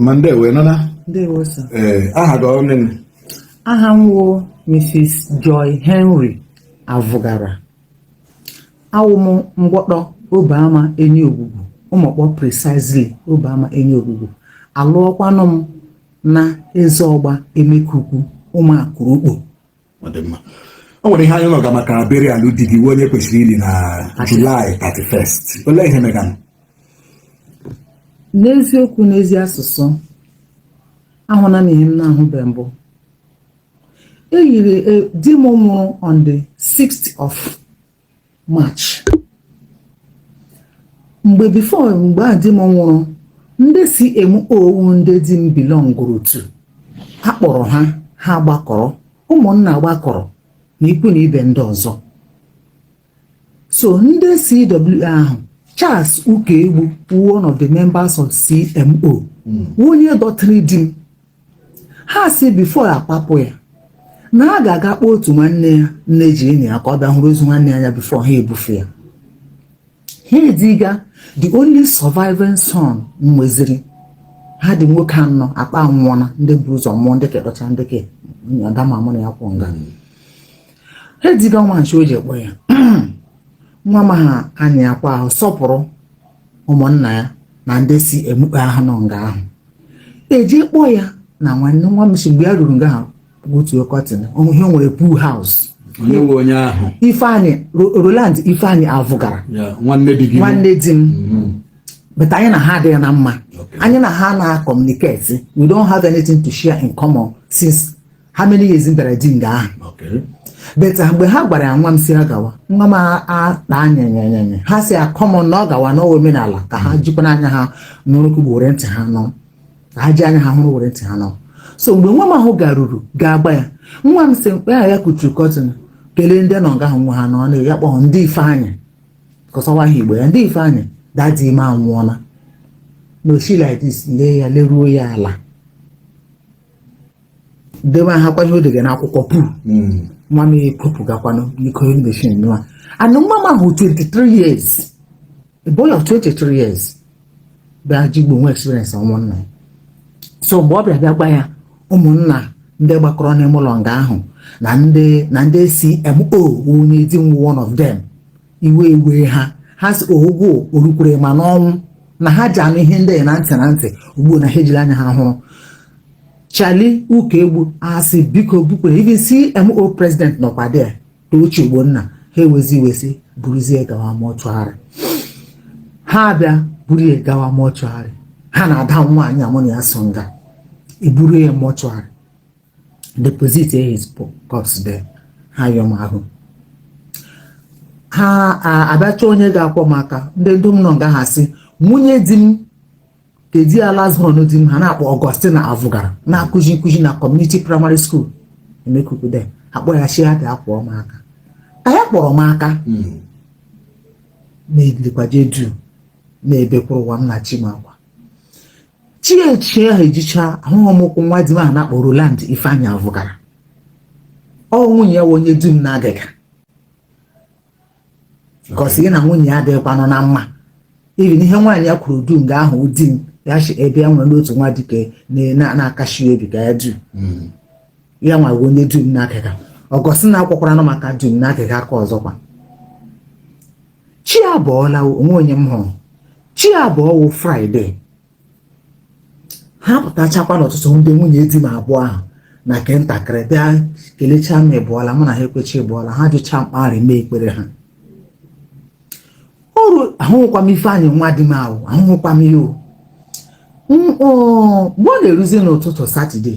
Mande we nana. Ndewo sir. Aha ga onen. Aha nwo Mrs. Joy Henry Avugara. Awụm mgbọtọ Obama enyi ogbugbu. Ụmụkpọ precisely Obama enyi ogbugbu. Alụọkwanụ m na Ezeọgba Emekuku ụmụakụrụkpo. Ọdịmma. O nwere ihe anyị nọ ga maka abịrị alụ di gị onye kwesịrị ili na July 31st. Olee ihe meganụ? N'eziokwu n'ezi asụsụ ahụna m ihe m na-ahụbe mbụ. Eyiri di m nwụrụ on the 6th of March. Mgbe a di m nwụrụ, ndị CMO ndị di m belongụrụ to. Ha kpọrọ ha gbakọrọ, ụmụnna gbakọrọ na ikwu na ibe ndị ọzọ. So ndị CW ahụ, Charles Ukegbu, one of the members of CMO, onye dọtịrị di m, ha si before akpapụ ya na ha ga-aga kpọọ otu nwanne ya nne ji enyi ya ka ọ bịa hụrụ ozu nwanne ya before ha ebufe ya. Ha ediga the only surviving son nweziri. Ha dị nwoke anọ akpa nwụọna ndị bụ ụzọ mmụọ ndị kedọcha ndị ke adamamụ na ya kwụ nga. Ha ediga nwa nche o ji ekpọ ya nwa ma ha anya akwa ahụ sọpụrụ ụmụnna ya na ndị si emukpe ahụ nọ nga ahụ. Eji kpọọ ya na nwanne nwa m si mgbe ya ruru nga ahụ otu ọkọtịn ihe nwere pool house. Onye ahụ Ifeanyị Roland Ifeanyị Avugara. Nwanne di m. But anyị na ha adịghị na mma. Anyị na ha na-communicate. We don't have anything to share in common since how many years in the di nga ahụ. But mgbe ha gwara ya nwa m si ha gawa, nwa m na-anya ha si ya common na ọ gawa na omenala ka ha jikwa n'anya ha n'okwu were ntị ha nọ. Ka ha ji anya ha hụrụ were ntị ha nọ. So mgbe nwa m ahụ garuru ga-agba ya, nwa m sị mkpe ya kuchuru kọtịn kelee ndị nọ nga ahụ nwa ha nọ na ya kpọọ ndị Ifeanyị kọsọwa ha Igbo ya ndị Ifeanyị dadi ime anwụọla n'oshi like this lee ya leruo ya ala debe ha kwanye odege n'akwụkwọ puu nwa m ekopụgakwanụ n'iko mechin nwa and nwa m ahụ 23 years, a boy of 23 years bịa jigbo nwa experience ọnwụnna. So mgbe ọ bịa gwa ya ụmụnna ndị gbakọrọ n'ime ụlọ nga ahụ na ndị CMO onye di m one of them iwe ha si ogwugwo orukwere ma n'ọnwụ na ha ji anụ ihe ndị na ntị ugbu na ha ejiri anya ha hụrụ. Charlie Ukegbu asị biko bukwere even CMO president nọkwa there Tochi Ogbonna ha ewezi buruzie gawa mọchụarị. Ha bịa burie gawa mọchụarị. Ha na-ada nwaanyị amụ na ya so nga eburu ya mọchụarị deposit his corpse there. Ha yọm ahụ ha abịacha onye ga-akwọ m aka ndị dum nọ nga ha sị nwunye di m kedi ala zụrụ di m ha na-akpọ Augustine Avugara na-akụzi nkụzi na community primary school Emekuku there. Akpọ ya shi aka akwọ m aka ka ya kpọrọ m aka na-edikwaje du na-ebekwuru ụwa m na Chimakwa Chiechie ahụ ejicha ahụhụ m ụkwụ nwa di m ahụ na-akpọ Roland Ifeanyị Avugara. Ọ nwunye ya onye dum na-adịga gosi na nwunye ya adịghịkwanụ na mma. Even ihe nwaanyị ya kwuru dum nga ahụ di m ya shi ebe ya nwere n'otu nwa dike na-akashi obi ga ya dum ya nwa onye dum na-adịga ọgọsị na-akwụkwara nọ maka dum na-adịga aka ọzọkwa. Chi abụọla onwe onye m hụrụ. Chi abụọ wụ Fraịde. Ha pụtachakwa n'ọtụtụ ndị nwunye di m abụọ ahụ na nke ntakịrị bịa kelecha m ịbụọla mụ na ha ekwechi ịbụọla ha jụcha mkparị mee ekpere ha. Ọrụ ahụhụkwa m Ifeanyị nwa di m ahụ ahụhụkwa m ihe mgbe ọ na-eruzi n'ụtụtụ Satọde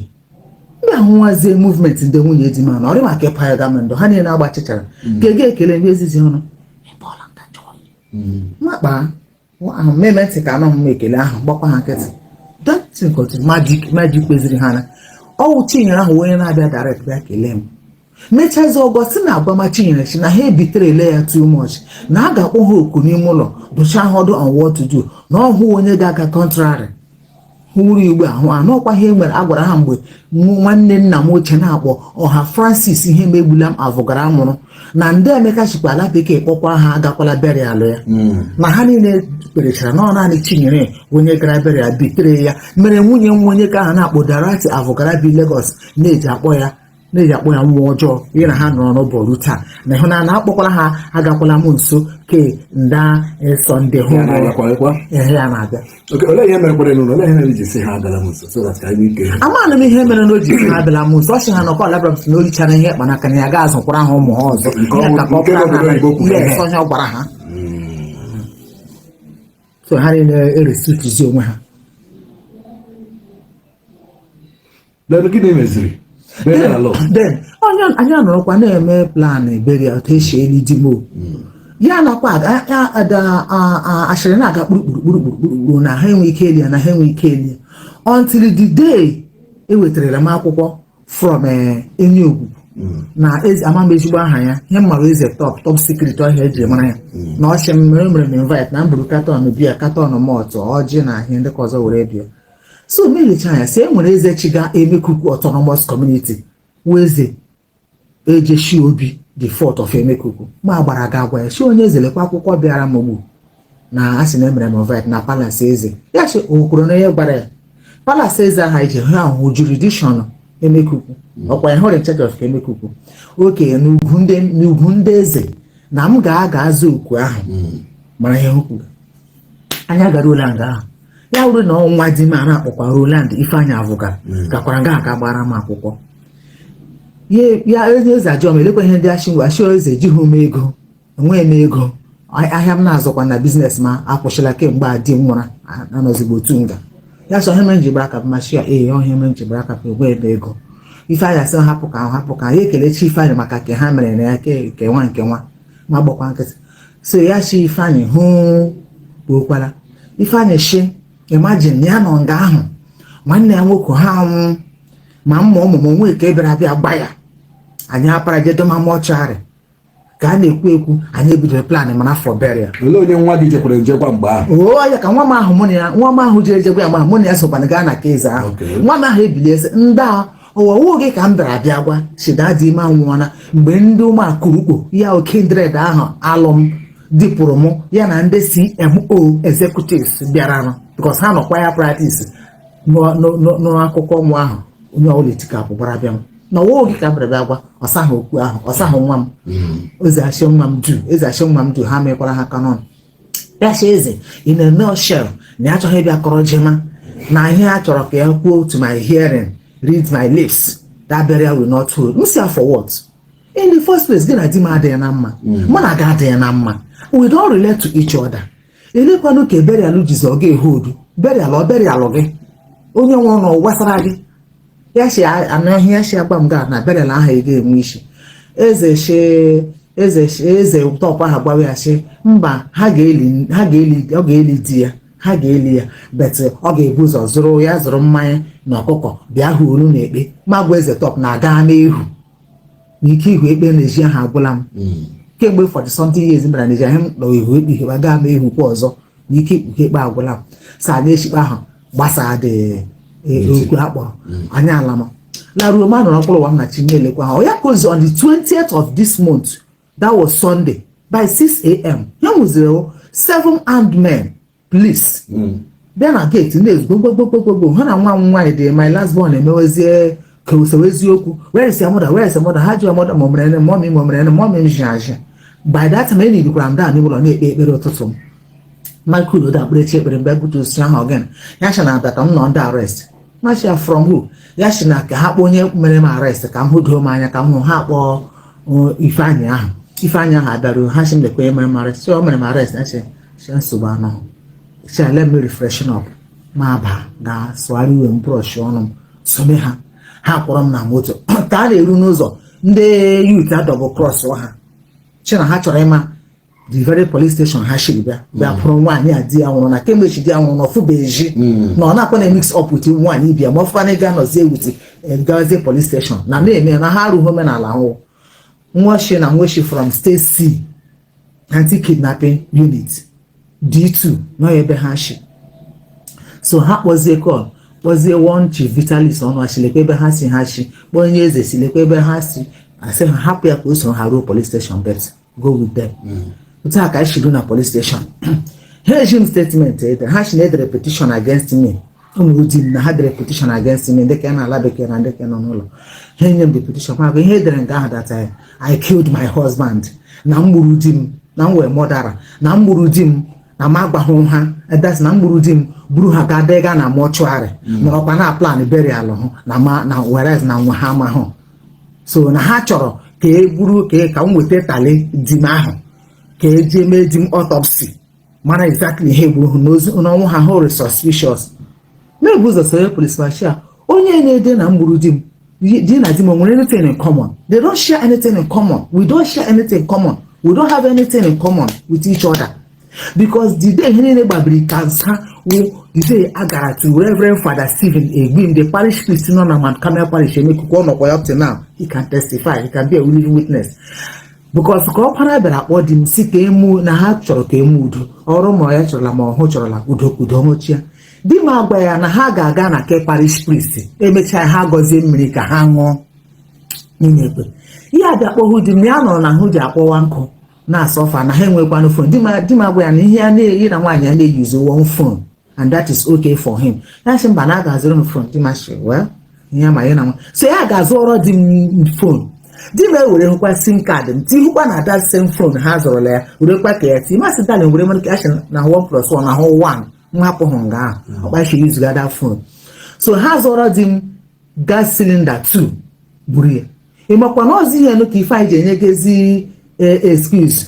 ndị ahụnwazie movement ndị nwunye di m ahụ na ọrị maka ịpa ya gamendụ ha niile agbachichara ga-ege ekele ndị ezizi ọnụ makpa memetị ka anọ m ekele ahụ gbakwa ha nkịtị. That magic kweziri ha na ọwụ Chinyere ahụ onye na-abịa direct bịa kelee m. Mechazi Ọgọsị na-agwama Chinyere si na ha ebitere ele ya too much na a ga-akpọ ha oku n'ime ụlọ dụcha ha ọdụ on what to do na ọhụ onye ga-aga contrary hụrụ igbe ahụ anọkwa ihe nwere agwara ha mgbe nwanne nna m ochie na-akpọ Ọha Francis ihe megbula m Avugara mụrụ na ndị Emeka chikwa ala bekee kpọkwa ha agakwala burial ya na ha niile kperechara na ọ naanị Chinyere onye gara bere ya bitere ya mere nwunye nwa onye ka aha na-akpọ Darati Avogara bi Lagos na-eji akpọ ya nwa ọjọọ ihe na ha nọrọ n'ụbọrụ taa na ịhụ na akpọkwala ha agakwala m nso ke nda Sọnde hụ ehe ya na-abịa amaghị m ihe mere na o ji ha abịala m nso ọ sị ha nọkọ labra na olichara ihe kpanaka na ya ga azụkwara ha ụmụ ha ọzọ onye ọ gwara ha so ha niile erestriktizi onwe ha. Then anyị anọrọkwa na-eme plan burial otu esi eli dimo ya nakwa ashịrị na-aga kpurukpuru na ha enwe ike eli ya na ha enwe ike eli until the day ewetarala m akwụkwọ from Enugu na amama ezigbo aha ya ihe mmarụ eze top secret ọhịa ejiri mara ya na ọchị mere m invite na mburu katọn biya katọn mọtụ ọjị na ihe ndị ka ọzọ were bịa so melicha anya si enwere eze chiga Emekuku Autonomous Community weze ejeshi obi the 4th of Emekuku ma gbara ga agwa ya si onye eze lekwa akwụkwọ bịara m ogbu na asị na emere m invite na palace eze ya si okwuru na ihe gbara ya palace eze aha ije ha ahụ jurisdiction Emekuku ọkwa ya hụrụ in charge of Emekuku oke n'ugwu ndị eze na m ga-aga azụ okwu ahụ mara ihe kwuru anya gara ụlọ nga ahụ ya wuru na ọnwa di m a na-akpọkwa Roland Ifeanyi Avogara gakwara nga aga gbara m akwụkwọ ya eze ajọm elekwa ihe ndị achị eze jighị m ego enweghị m ego ahịa m na-azụkwa na biznes ma akwụsịla kemgbe a di m nwụra anọzigbo otu nga ya sọ ihe mere njibara aka machi ya ọhịa mere njibara aka enweghị m ego Ifeanyi asị hapụ ka ya ekelechi Ifeanyi maka ke ha mere na ya ke nwa ma gbakwa nkịtị so ya chi Ifeanyi hụ kpokwala Ifeanyi shi imagine ya nọ nga ahụ nwanne ya nwoke ha nwụ ma mma ọmụmụ nwee ka ebere abịa gba ya anyị apara jedoma mọchụarị ka a na-ekwu anyị ebidoro plan mana afọ beria onye nwa gị jekwara njekwa mgbe ahụ ya ka nwa m ahụ jere jegwa ya mụ na ya sokwana gaa na keze ahụ nwa m ahụ ebilie sị ndị ọwọwụ gị ka m bịara bịa gwa shida dị ime anwụọna mgbe ndị ụmụakụrukpo ya okendred ahụ alụm dịpụrụ m ya na ndị CMO executives bịara because ha nọkwa ya practice n'akụkọ ụmụ ahụ onye ọbụla etikapụ gbara bịa na ọwụ gị ka m bịara bịa gwa ọsahụ okwu ahụ ọsahụ nwa m eze achị nwa m du ha mekwara ha kanọn ya chi eze ị na-eme oshel na ya achọghị ịbịa kọrọ jema na ihe a chọrọ ka ya kwuo to my hearing read my lips that burial will not hold m si ya for what in the first place gị na di m adịghị na mma mụ na ga adịghị na mma we don't relate to each other elekwanụ ka burial jizi ọ ga-ehodu burial gị onye nwụrụ na gbasara gị ya si anaghị ya si agba m gaa na burial ahụ ị ga-enwe isi eze tọpụ ahụ gbawa ya si mba ọ ga-eli di ya ha ga-eli ya bet ọ ga-ebu ụzọ zụrụ mmanya na ọkụkọ bịa hụ olu na ekpe ma gwa eze tọp na-aga n'ihu n'ike ihu ekpe na-eji ahụ agwụla m kemgbe 40 years mbara na-eji ahụ nọ ihu ekpe ihe gaa ma ihu kwa ọzọ n'ike ikpuke ekpe agwụla m sa na echikpe ahụ gbasaa dị okwu akpọrọ anya ala m laruo ma nọrọ mkpụrụ ụwa m na Chinyelekwa ha ya kozi on the 20th of this month that was Sunday by 6 a.m. ya nwụziri 7 armed men police bịa na gate na-ezugbo gbogbogbogbogbò ha na nwa m nwaanyị dị my last born emewezie ka eziokwu where is your mother ha ji mother momere mommy nji by that time enyi dikwara m daa n'ụlọ na-ekpe ekpere ụtụtụ m Michael Oda akperechi ekpere mgbe butu osi ahụ again ya shi na ka m nọ ndị arrest machia from who ya shi na ka ha kpọọ onye mere m arrest ka m hụdoo m anya ka m hụ ha kpọọ Ifeanyi ahụ abịaruo ha shi m lekwa mere m arrest o mere m arrest na shi nsogbu anọ let me refreshen up ma ba ga sụgharị uwe m brọsh ọnụ m some ha kpọrọ m na moto ka a na-eru n'ụzọ ndị youth adọbụ cross ha chi na ha chọrọ ịma the very police station ha shiri bịa pụrụ nwaanyị a di ya nwụrụ na kemgbe chi di ya nwụrụ na ọfụbeji na ọ na-akwa na mix up with nwaanyị ibia ma ọfụkwa na ga nọzie ewuti gazie police station na na-eme na ha arụghị omenala ahụ nwashi from state C anti-kidnapping unit D2 nọ ebe ha shi so ha kpọzie call kpọzie one chief Vitalis ọnụ achilekwa ebe ha si ha shi kpọọ onye eze silekwa ebe ha si asị ha hapụ ya ka o soro ha ruo police station bet go with them otu a ka anyị shigo na police station Hejim statement either hash need repetition against me. Na had repetition against me. They can allow and they can no. Hejim the petition. I heard that I killed my husband. Namurudim. Now we're murderer. Namurudim. Namagba ha. That's Namurudim. Buru ha gadega na mortuary. No na plan burial. Na whereas na wahama ho. So na ha chọrọ ka e buru ka m weta tali di m ahụ ka eji mee di m autopsy mana exactly ihe gburu n'ozi n'ọnwụ ha hụrụ suspicious. Na-ebu ụzọ soro police marshal onye na-ede na mgburu di m di na di m nwere anything in common. They don't share anything in common. We don't share anything in common. We don't have anything in common with each other. Because the day he gbabiri cancer the day agara to Reverend Father Stephen Egbim, the parish priest in Mount Carmel Parish, up to now, he can testify, he can be a living witness. Because Kopana Bera or dim sick emu na ha chọrọ ka emu udo ọrụ ma ya chọrọla ma ọhụ chọrọla udo mochia di ma agba ya na ha ga-aga na ke parish priest emechaa ha gọzie mmiri ka ha ṅụọ n'inekwe ihe abịa kpọhụ di m ya nọrọ na ahụ ji akpọwa nkụ na-asọfa na ha enwekwanụ phone di ma agba ya na ihe a na-eyi na nwaanyị a na-eyuzi one phone and that is okay for him. Ya sị mba na a ga-azụrụ m phone di ma shi well ihe ma ya na nwa so ya ga-azụọrọ di m phone di m ewere hụkwa sim kaadị m tihụkwa na that same phone ha zụrụla ya werekwa ka ya ti masị dali were mere ka na 1+1 na hụ 1 nhapụ hụ nga ahụ ọkpachi yuzuga that phone so ha zụọrọ di m gas cylinder 2 buru ya ịmakwa na ọzi ihe nụ ka ife anyị ji enyegezi excuse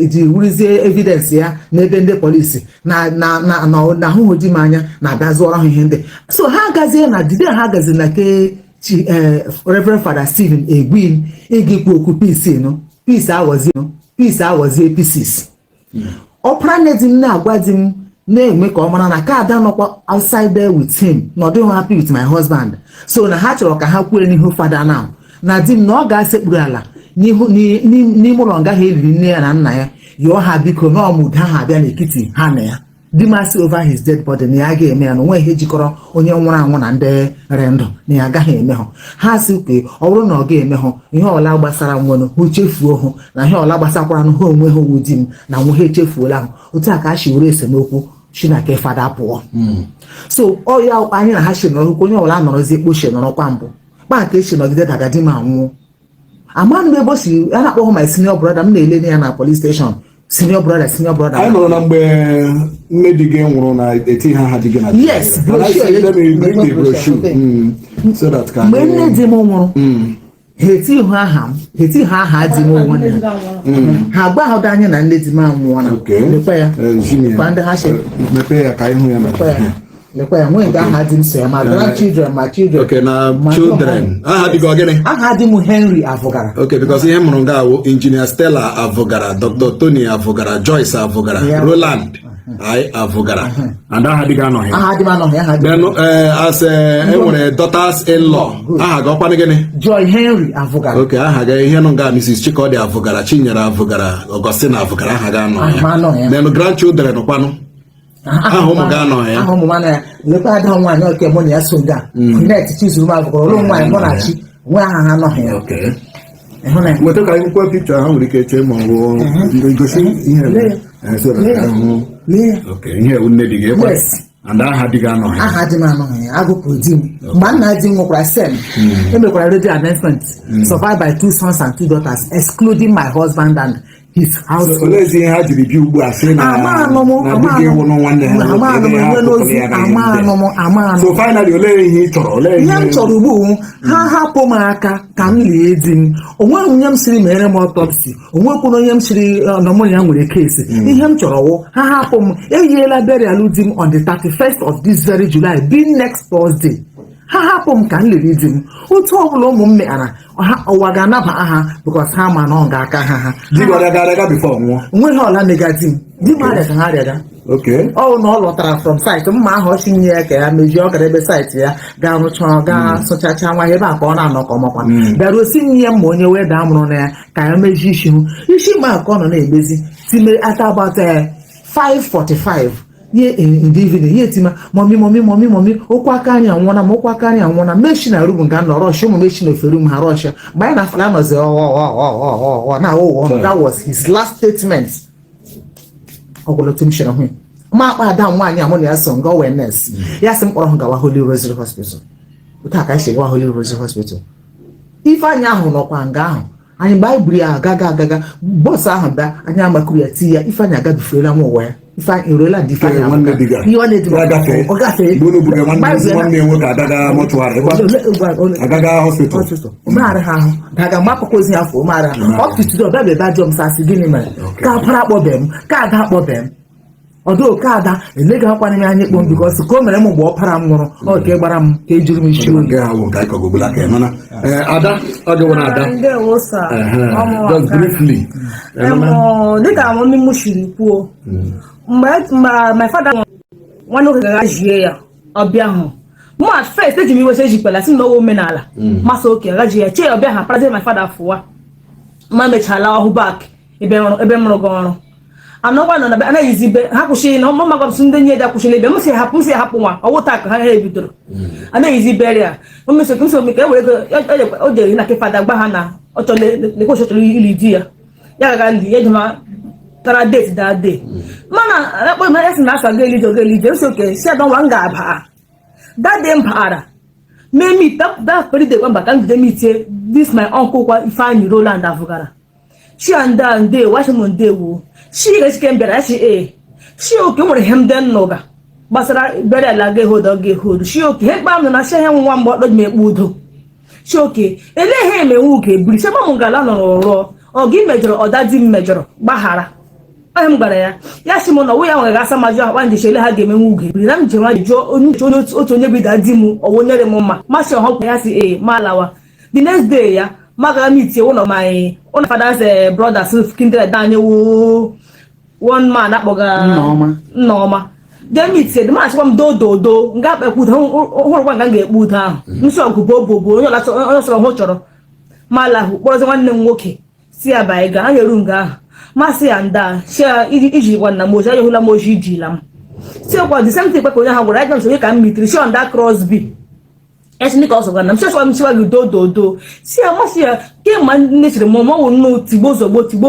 ji wurizie evidence ya n'ebe ndị polisi na ahụhụ di m anya na-abịa zụọrọ ha ihe ndị so ha gazie na dide ha gazi na ke Reverend Father Stephen Egbim igikwu okwu peace aghọzie pieces ọpra nne di m na-agwa di m na-eme ka ọ mara na ka ada nọkwa outside there with him na ọ dịghị happy with my husband so na ha chọrọ ka ha kwuo n'ihu fada now na di m na ọ ga-asekpuru ala n'ime ụlọ nga ha eliri nne ya na nna ya yọọ ha biko na ọmụda ha abịa n'etiti ha na ya di masị over his dead body na ya agaghị eme ya na onwe ihe jikọrọ onye nwụrụ anwụ na ndị re ndụ na ya agaghị eme ha sị ke ọ bụrụ na ọ ga-eme ha ihe ọla gbasara nwere hụ chefuo hụ na ihe ọla gbasakwara ha onwe ha owu di m na nwe ha echefuola ahụ otu a ka a shi were esemokwu chineke fada pụọ so ọ ya anyị na ha shi nọrọkwa onye ọbụla nọrọzi ekpochi nọrọkwa mbụ kpa nke echi nọgide daga di m anwụọ ama m ebe o si a na-akpọghọ my senior brother m na-ele ya na police station senior brother anyị nọrọ na mgbe nne di gị nwụrụ na eti ha dị gị na yes mgbe nne di m nwụrụ ha eti ha aha di m onwe ha gba ahụ anyị na nne di m anwụọ na lekwa ya ndị ha mepe ya ka ịhụ ya lekwa ya nwee nke aha di m so ya ma grandchildren ma children okay na children aha dị gị ogene aha di m Henry Avogara okay because ihe mụrụ nga awụ Engineer Stella Avogara Dr. Tony Avogara Joyce Avogara Roland Avogara and aha dị gị anọghị aha di m anọghị aha di then as enwere daughters in law aha gị ọkwanụ gịnị Joy Henry Avogara okay aha gị ihe nọ nga Mrs. Chikodi Avogara Chinyere Avogara Augustine Avogara aha gị anọghị then grandchildren kwanụ ahụ ụmụ ga-anọ ya ahụ ụmụ mana ya lekwa ada nwaanyị oke mụ na ya so nga net chizuru m Avogara ụlọ nwaanyị mụ na chi nwe aha ha anọghị ya nweta ka akwụkwọ pikchọ ha nwere ike chee ma ọ bụ gosi ihe ihe nne dị gị and aha dị gị anọghị aha dị m anọghị ya agụpụrụ di m mgbe nna di m nwụkwara sem emekwara radio announcement survived by 2 sons and 2 daughters excluding my husband and his house. Olezi ihe ha jiri bi ugbu a sị na dị gị nwụrụ nwanne ha so finally olee ihe ị chọrọ ihe m chọrọ ugbu ha hapụ m aka ka m lie di m onweghị onye m siri mere m autopsy onwekwuru onye m siri nọmụ ya nwere kesi ihe m chọrọ wụ ha hapụ m eyiela burial di m on the 31st of this very July being next Thursday ha hapụ m ka m liri di m otu ọbụla ụmụ m mekara ụwa ga-anaba aha because ha ma na ọ ga-aka ha onweghị ọla mega di m di m arịa ka ha arịaga ọ na ọ lọtara from site mma ahụ ọchị nye ya ka ya mejie ọ gara ebe site ya gaa rụcha gaa sụchacha nwa ebe a ka ọ na-anọkọ ọmakwa bịara osi nye m ma onye wee daa mụrụ na ya ka ya mejie isi ma ka ọ nọ na-emezi time ata about 5:45 ye ndị evening ye tima mọmi okwu aka anyị anwụọna ma okwu aka anyị anwụọna mechi na rubu nga nọ rọsh ụmụ mechi na oferu m ha rọsh mgbe anyị na-afala nọzi na that was his last statement ọgwụlọtụ m chere hụ ma akpa ada nwaanyị amụ na ya so nga wellness ya sị m kpọrọ ha gawa Holy Rosary Hospital ụta ka esi gawa Holy Rosary Hospital Ifeanyị ahụ nọkwa nga ahụ anyị mgbe anyị buru ya agaga bọọsụ ahụ bịa anyị amakuru ya ti ya Ifeanyị agabifuela nwa ụwa ya Ifeanyị eruola ndị Ifeanyị ọ gafee ụmụarị ha ahụ daga mgbakọkwa ozi ya fụ ụmụarị ha ọpụtụtụ ọbịa bịa bịa jụọ m sasị gịnị mere ka para akpọbe m ka ada akpọbe m ọdụ ka ada eleghị akwana m anya kpọm bikọs ka o mere m mgbe ọ para m nwụrụ ọ ka gbara m ka ejuru m isi Ada ọ dịwara Ada just briefly dịka amụmị m shiri kwuo mgbe my father nwanne oge gara jie ya ọbịa ahụ mụ at first eji m iwecha ejikpela si n'owe omenala masa oke gaji ya chee ọbịa ha parazi my father fụwa ma mechala ọhụ bak ebe m rụgo ọrụ anọkwa nọ na anaghịzi ibe ha kwụsịrị na ọma magọpụsị ndị nye eji akwụsịrị ebe m si hapụ nwa ọwụta ka ha ebidoro anaghịzi iberi ya omeke ewere o jere na kefada gba ha na lekwechi chọrọ ili di ya ya gaga ndị ejima tara date that day mana akpọ ya si na asa ga elije nso oke si adọnwa m ga-aba that day m baara mee meet that very day kwamba ka m jide meet this my uncle kwa Ifeanyị Roland Avugara she and nde washim ndewo she ga-esike mbịara ya shi oke nwere ihe ndị nnụga gbasara bere ala ga-ehodo shi oke he kpa m na shi ihe nwa mgbe ọkpọ ji ekpe udo shi oke eleghị emenwe uke biri sebe m ngala nọrọ rụọ ọ gị mejọrọ ọda di m mejọrọ gbaghara onye m gwara ya si m na ọwụ ya nwere asa majụ akpa ndị chele ha ga-emenwe uge biri na m ji nwa jụọ otu onye bida di m ọwụnyere m mma masị ọhọkwa ya si ma alawa the next day ya maga meet one of my father's brothers kindred anyị wo one man akpọga Nneọma then meet the man chịkwa m do nga akpekwu hụrụkwa nga ga-ekpu udo ahụ nsị ọgụ bobo onye sọrọ hụ chọrọ ma alahụ kpọrọzi nwanne m nwoke si abalị ga anyị eru nga ahụ masị ya nda shia iji gwa na moji anyị hụla moji ijila m si ọkwa the same thing kpekwa onye ha gwara anyị sonye ka m mitiri shi on that Crosby esi ka ọsọ gana m chọchọ m chiwa gị do si ya masị ya ke ma nne chiri m ọwụ nnu tigbo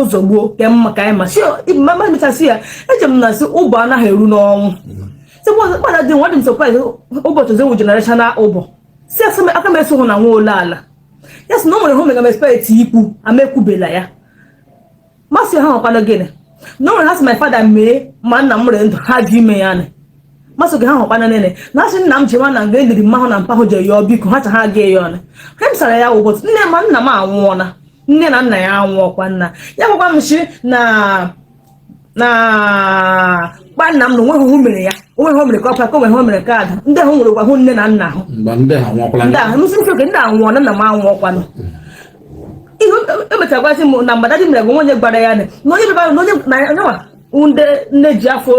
zogbo ke mma ka anyị ma si mama mechasị ya eche m na si ụbọ anaghị eru n'ọnwụ sikpada dị nwa dị m sọprais ụbọchị ozi nwu generational ụbọ si aka m eso hụ na nwa ole ala ya si na o nwere hụ mega m expect ikwu amekwubela ya masị ha ọkwana gịnị na o nwere ha si my father mee ma nna m nwere ndụ ha ji ime ya nị masị oge ha hụkwana nene na asị nna m ji nwa na nga eliri mmahụ na mpahụ je yọọ biko ha cha ha ga ya ọnụ ha m sara ya ụbọchị nne ma nna m anwụọna nne na nna ya anwụọkwa nna ya gwakwa m si na kpa nna m na onweghị hụ mere ya onweghị hụ mere ka ọpa ka onweghị hụ mere ka ada ndị ahụ nwere gwa hụ nne na nna ahụ ndị ahụ msị oke ndị anwụọ na nna m anwụọkwanụ ihe emechagwazi m na mgbada dị mere bụ nwenye gwara ya na onye bebara na onye na nne ji afọ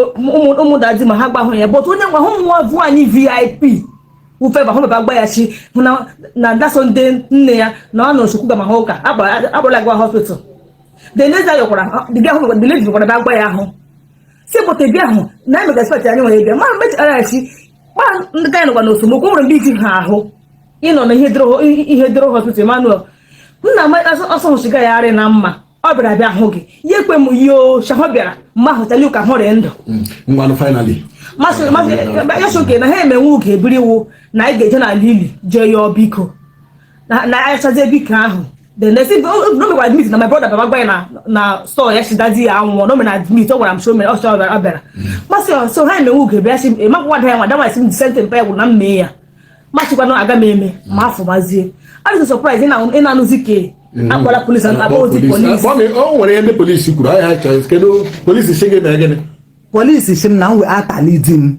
ụmụdadi ma ha gbahụ ya bụtụ onye nwa hụ nwa vụ anyị VIP ufe ba hụ baba gba ya chi na ndaso ndị nne ya na ọ nọ chukwu ga ma ha ụka agbara gwa hospital the lady yokwara the lady gwara ba gba ya ahụ si pụta bịa ahụ na emega expect anyị nwere ebe ma mechara ya chi gba ndị ka ya nọkwa n'osomokwu nwere ndị iji ha ahụ ịnọ na ihe doro hospital Emmanuel nna m ọsọ hụchiga ya arị na mma ọ bịara bịa hụ gị ya ekwe m yo shahọ bịara mma hụtali ụka hụrị ndụ ya soke na ha emenwe uge ebiri iwu na anyị ga-eje n'ala ili jee yọọ biko na achazie biko ahụ nomekwa admit na my brother baba gwa ya na store ya shidadi ya anwụọ no mere admit ọ gwara m so mere ọsọ ọ bịara masị so ha emenwe uge bịa si emakwa da ya nwa damasị m disente mpa ya gwụ na mmee ya machikwana aga m eme ma afọ mazie adịghị surprise ị na-anụzi ke akpọla polisi o nwere ihe ndị polisi kwuru ahịa chọrọ kedu polisi si gị na gịnị polisi si m na m wee atali di m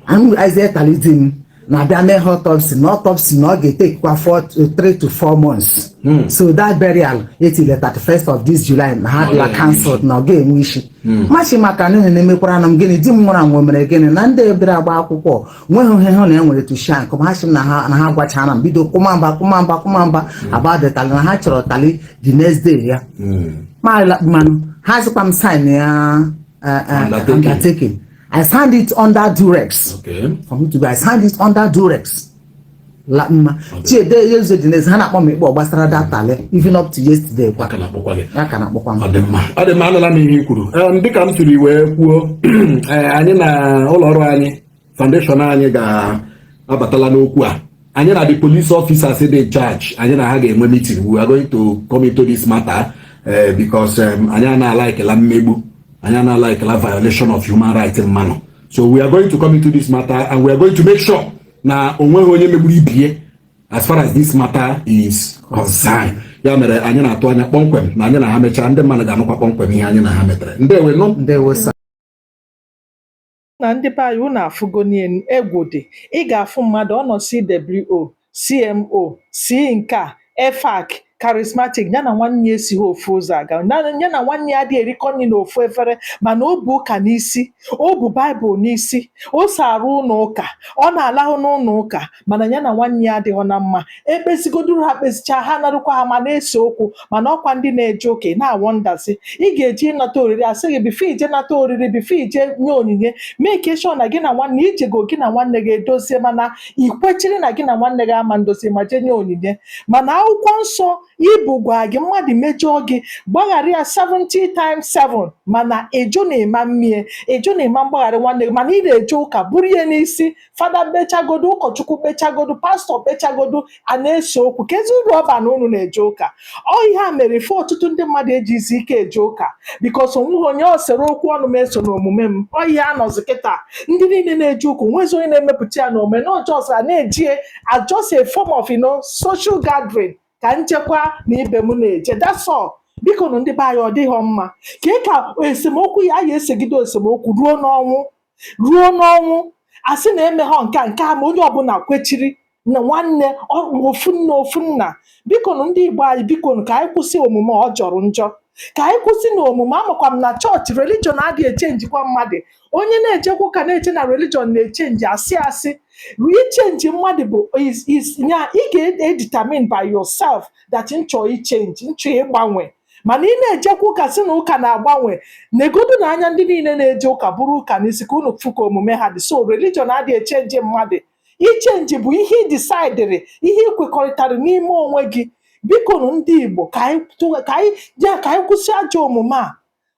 anyị atali di m na-abịa mee autopsy na autopsy na ọ ga-etekwa 3 to 4 months so that burial etile 31st of this July na ha dịla cancelled na ọ ga-enwe isi machi maka na ihe na-emekwara na m gịnị di m nwụrụ anwụ mere gịnị na ndị ebere agba akwụkwọ nweghị ihe ha na enwere to shank ma ha sị na ha gwachara m bido kwụmamba abadetali na ha chọrọ tali the next day ya manụ ha zikwa m sign ya undertaking. I signed it under duress. Okay. For me to go, I signed it under duress. la mma chiede yezo dị n'ezi ha na-akpọ m ikpe gbasara datale even up to yesterday kwa aka na-akpọkwa gị. ya ka na-akpọkwa m. Ọ dị mma anụla m ihe i kwuru. Dịka m siri wee kwuo anyị na ụlọ ọrụ anyị foundation anyị ga-abatala n'okwu a. Anyị na the police officers dị in charge, anyị na ha ga-enwe meeting. We are going to come into this matter because anyị ana-alaikela mmegbu, anyị ana-alaikela violation of human rights mmanụ. So we are going to come into this matter and we are going to make sure na onweghị onye megburu ibie as far as this matter is concerned. Ya mere anyị na-atụ anya kpọmkwem na anyị na ha mechaa ndị mmadụ ga-anụkwa kpọmkwem ihe anyị na ha metere. Ndewo sa. Na ndị be anyị unu afụgo egwu dị ị ga-afụ mmadụ ọ nọ CWO, CMO, C nke a, EFAC, charismatic ya na nwanne ya esighị ofu ụzọ aga ya na nwanne ya adịghị erikọ nri n'ofu efere mana o bu ụka n'isi, o bu baịbụl n'isi, o so arụ ụlọ ụka, ọ na-alahụ n'ụlọ ụka mana ya na nwanne ya adịghị na mma. Ekpezigoduru ha kpezichaa ha narụkwa ha ma na-ese okwu mana ọkwa ndị na-eje ụka na-awọ ndazi ị ga-eji ịnata oriri asị gị bifo ije nata oriri bifo ije nye onyinye mee ka ịchọ na gị na nwanne ijego gị na nwanne gị edozie mana ikwechiri na gị na nwanne gị ama ndozi ma jee nye onyinye. Mana akwụkwọ nsọ ibu gwa gị mmadụ mejọọ gị gbaghara ya 70 times 7 mana ịjụ na-ema mmie ịjụ na-ema mgbaghara nwanne gị mana ị na-eje ụka buru ihe n'isi fada bechagodo ụkọchukwu bechagodo pastọ bechagodo a na-ese okwu ka ezi uru ọba na unu na-eje ụka. Ọ ihe a mere fe ọtụtụ ndị mmadụ ejizi ike eje ụka bikos onweghị onye ọ sere okwu ọnụ m eso n'omume m. Ọ ihe anọzi kịta ndị niile na-eje ụka onwezi onye na-emepụta ya na omume na ọjọọ a na-eji just a form of social gathering ka nchekwa na ibe m na-eje. That's all. Biko na ndị be anyị ọ dịghị mma ka esemokwu ya ya esegide esemokwu ruo n'ọnwụ asị na emeghọ nke a ma onye ọbụla kwechiri na nwanne ofu nna. Biko na ndị Igbo anyị biko ka anyị kwụsị omume ọ jọrọ njọ, ka anyị kwụsị na omume amakwa m na chọọchị religion adịghị echenjikwa mmadụ. Onye na-ejekwa ụka na-eche na religion na-echenji asị ichenji mmadụ bụ ị ga-determine by yourself that nchọ ichenji nchọ ịgbanwe. Mana ị na-ejekwa ụka sị na ụka na-agbanwe na-egodu na anya ndị niile na-eje ụka bụrụ ụka n'isi ka unu fụ ka omume ha dị. So religion adịghị echenji mmadụ. Ichenji bụ ihe ị disaidịrị, ihe ị kwekọrịtara n'ime onwe gị. Biko na ndị Igbo ka anyị kwụsị ajọ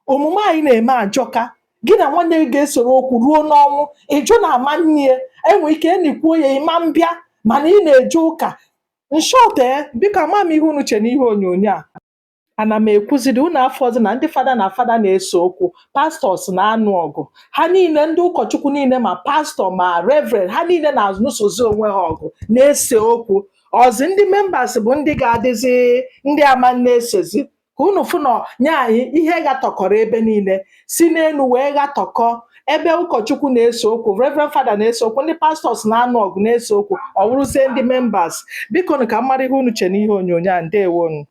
omume anyị na-eme ajọka. Gị na nwanne gị ga-esoro okwu ruo n'ọnwụ ịjụ na ama nne enwe ike enikwuo ya ịma mbịa mana ị na-eje ụka nshọt biko ama m ihe unu che n'ihe onyonyo a. Ana m ekwuziri unu afọ ọzọ na ndị fada na fada na-ese okwu, pastọs na-anụ ọgụ ha niile, ndị ụkọchukwu niile ma pastọ ma reverend ha niile na-anụsozi onwe ha ọgụ na-ese okwu. Ọzi ndị members bụ ndị ga-adịzi ndị ama na-esezi ka unu fụ na nye anyị ihe gatọkọrọ ebe niile si n'elu wee gatọkọ ebe ụkọchukwu na-ese okwu, reverend fada na-ese okwu, ndị pastọs na-anụ ọgụ na-ese okwu ọ bụrụzie ndị members. Biko ka mmadụ ihe unu che n'ihe onyonyo a. Ndewonu.